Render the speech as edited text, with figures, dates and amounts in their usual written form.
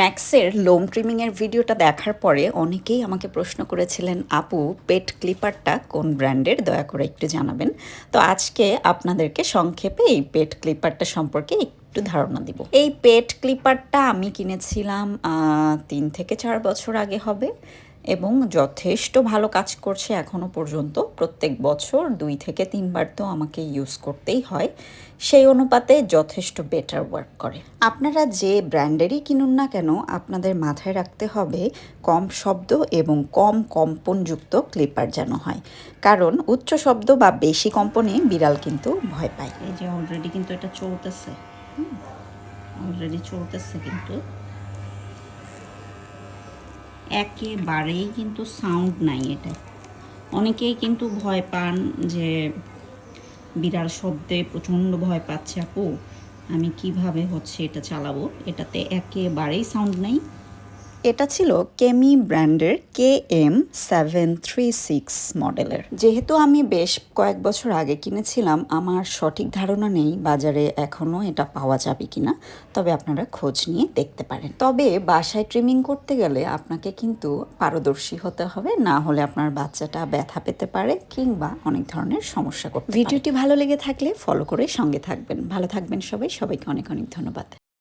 ম্যাক্সের লোম ট্রিমিংয়ের ভিডিওটা দেখার পরে অনেকেই আমাকে প্রশ্ন করেছিলেন, আপু পেট ক্লিপারটা কোন ব্র্যান্ডের, দয়া করে একটু জানাবেন। তো আজকে আপনাদেরকে সংক্ষেপে এই পেট ক্লিপারটা সম্পর্কে একটু ধারণা দিব। এই পেট ক্লিপারটা আমি কিনেছিলাম 3 থেকে 4 বছর আগে হবে এবং যথেষ্ট ভালো কাজ করছে এখনও পর্যন্ত। প্রত্যেক বছর 2 থেকে 3 বার তো আমাকে ইউজ করতেই হয়, সেই অনুপাতে যথেষ্ট বেটার ওয়ার্ক করে। আপনারা যে ব্র্যান্ডেরই কিনুন না কেন, আপনাদের মাথায় রাখতে হবে কম শব্দ এবং কম কম্পনযুক্ত ক্লিপার যেন হয়, কারণ উচ্চ শব্দ বা বেশি কম্পনে বিড়াল কিন্তু ভয় পায়। এই যে অলরেডি কিন্তু এটা চলতেছে, অলরেডি চলতেছে, কিন্তু একেবারেই কিন্তু সাউন্ড নাই এটা। অনেকেই কিন্তু ভয় পান যে বিড়াল শব্দে প্রচণ্ড ভয় পাচ্ছে, আপু আমি কিভাবে এটা চালাবো, এটাতে একেবারেই সাউন্ড নাই। এটা ছিল কেমি ব্র্যান্ডের KM736 মডেলের। যেহেতু আমি বেশ কয়েক বছর আগে কিনেছিলাম, আমার সঠিক ধারণা নেই বাজারে এখনও এটা পাওয়া যাবে কিনা, তবে আপনারা খোঁজ নিয়ে দেখতে পারেন। তবে বাসায় ট্রিমিং করতে গেলে আপনাকে কিন্তু পারদর্শী হতে হবে, না হলে আপনার বাচ্চাটা ব্যথা পেতে পারে কিংবা অনেক ধরনের সমস্যা করতে পারে। ভিডিওটি ভালো লেগে থাকলে ফলো করে সঙ্গে থাকবেন। ভালো থাকবেন সবাই, সবাইকে অনেক অনেক ধন্যবাদ।